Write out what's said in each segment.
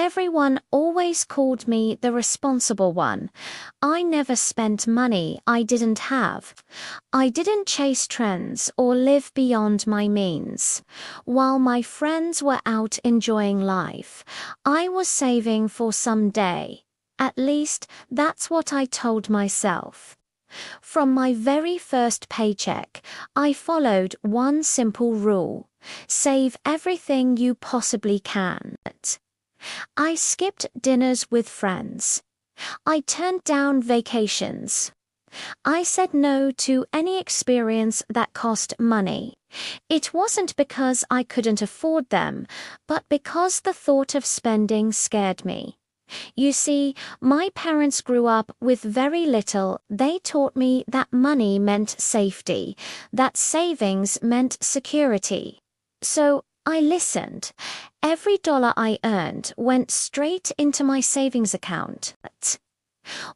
Everyone always called me the responsible one. I never spent money I didn't have. I didn't chase trends or live beyond my means. While my friends were out enjoying life, I was saving for someday. At least, that's what I told myself. From my very first paycheck, I followed one simple rule: save everything you possibly can. I skipped dinners with friends. I turned down vacations. I said no to any experience that cost money. It wasn't because I couldn't afford them, but because the thought of spending scared me. You see, my parents grew up with very little. They taught me that money meant safety, that savings meant security. So I listened. Every dollar I earned went straight into my savings account.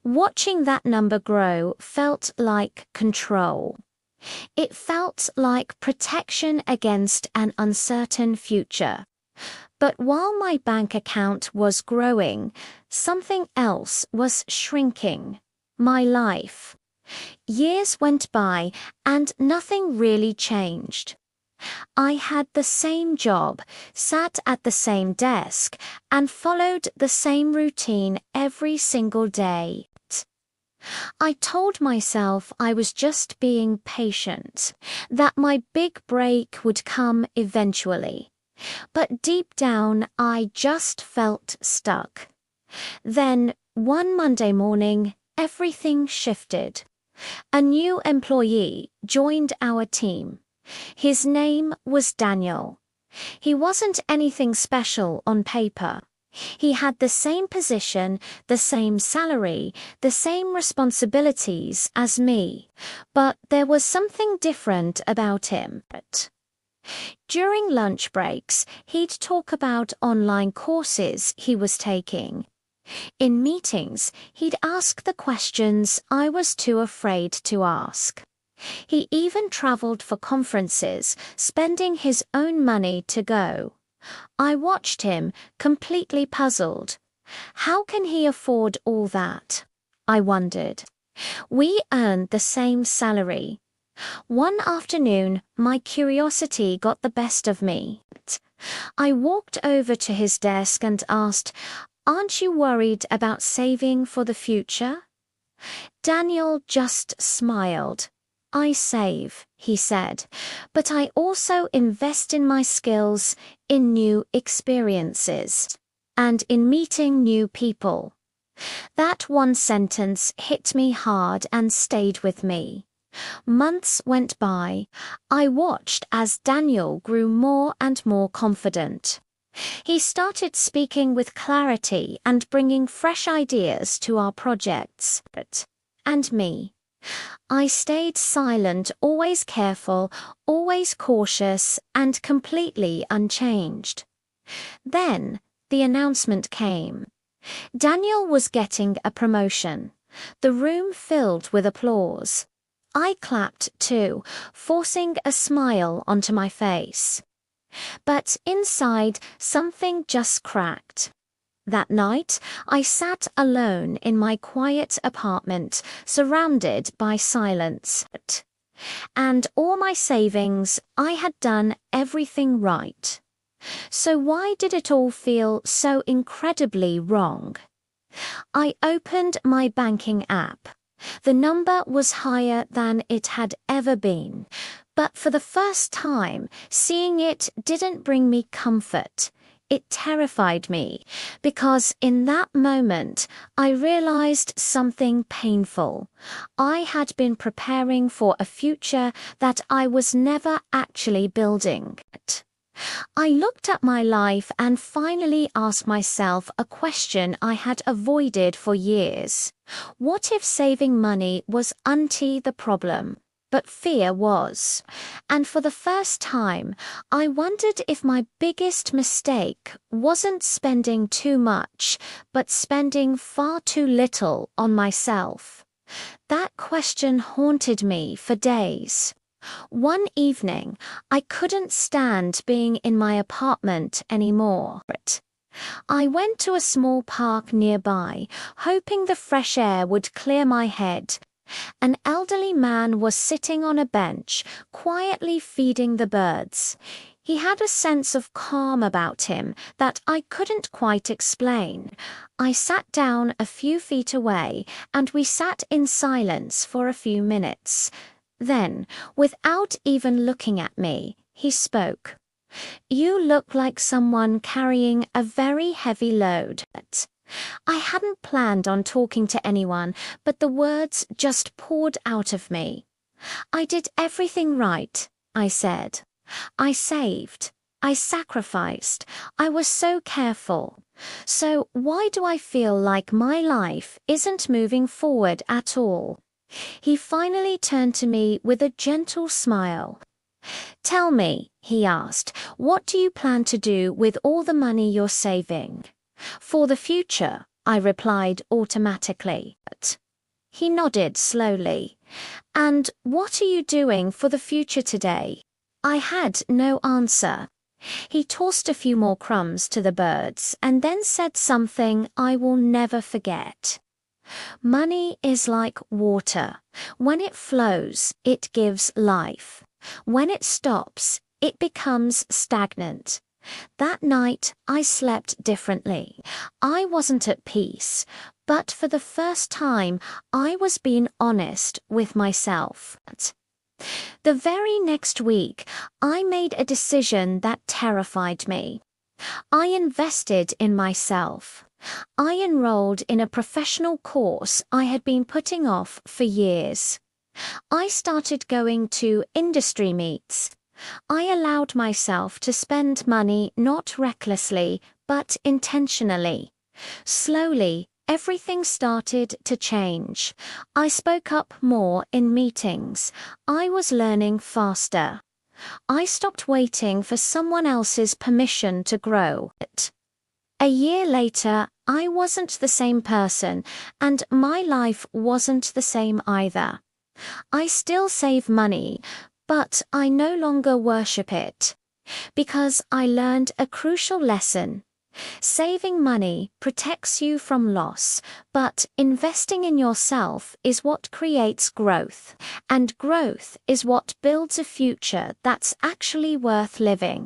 Watching that number grow felt like control. It felt like protection against an uncertain future. But while my bank account was growing, something else was shrinking: my life. Years went by and nothing really changed. I had the same job, sat at the same desk, and followed the same routine every single day. I told myself I was just being patient, that my big break would come eventually. But deep down, I just felt stuck. Then, one Monday morning, everything shifted. A new employee joined our team. His name was Daniel. He wasn't anything special on paper. He had the same position, the same salary, the same responsibilities as me, but there was something different about him. During lunch breaks, he'd talk about online courses he was taking. In meetings, he'd ask the questions I was too afraid to ask. He even traveled for conferences, spending his own money to go. I watched him, completely puzzled. How can he afford all that? I wondered. We earned the same salary. One afternoon, my curiosity got the best of me. I walked over to his desk and asked, "Aren't you worried about saving for the future?" Daniel just smiled. "I save," he said, "but I also invest in my skills, in new experiences, and in meeting new people." That one sentence hit me hard and stayed with me. Months went by. I watched as Daniel grew more and more confident. He started speaking with clarity and bringing fresh ideas to our projects. And me. I stayed silent, always careful, always cautious, and completely unchanged. Then, the announcement came. Daniel was getting a promotion. The room filled with applause. I clapped too, forcing a smile onto my face. But inside, something just cracked. That night, I sat alone in my quiet apartment, surrounded by silence. And all my savings, I had done everything right. So why did it all feel so incredibly wrong? I opened my banking app. The number was higher than it had ever been, but for the first time, seeing it didn't bring me comfort. It terrified me, because in that moment, I realized something painful. I had been preparing for a future that I was never actually building. I looked at my life and finally asked myself a question I had avoided for years. What if saving money was the problem, but fear was? And for the first time, I wondered if my biggest mistake wasn't spending too much, but spending far too little on myself. That question haunted me for days. One evening, I couldn't stand being in my apartment anymore. I went to a small park nearby, hoping the fresh air would clear my head. An elderly man was sitting on a bench, quietly feeding the birds. He had a sense of calm about him that I couldn't quite explain. I sat down a few feet away, and we sat in silence for a few minutes. Then, without even looking at me, he spoke. "You look like someone carrying a very heavy load." I hadn't planned on talking to anyone, but the words just poured out of me. "I did everything right," I said. "I saved. I sacrificed. I was so careful. So why do I feel like my life isn't moving forward at all?" He finally turned to me with a gentle smile. "Tell me," he asked, "what do you plan to do with all the money you're saving?" "For the future," I replied automatically. He nodded slowly. "And what are you doing for the future today?" I had no answer. He tossed a few more crumbs to the birds and then said something I will never forget. "Money is like water. When it flows, it gives life. When it stops, it becomes stagnant." That night, I slept differently. I wasn't at peace, but for the first time, I was being honest with myself. The very next week, I made a decision that terrified me. I invested in myself. I enrolled in a professional course I had been putting off for years. I started going to industry meets. I allowed myself to spend money not recklessly, but intentionally. Slowly, everything started to change. I spoke up more in meetings. I was learning faster. I stopped waiting for someone else's permission to grow. A year later, I wasn't the same person, and my life wasn't the same either. I still save money, but I no longer worship it. Because I learned a crucial lesson. Saving money protects you from loss, but investing in yourself is what creates growth, and growth is what builds a future that's actually worth living.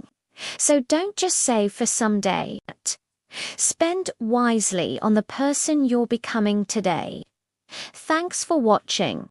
So don't just save for someday. Spend wisely on the person you're becoming today. Thanks for watching.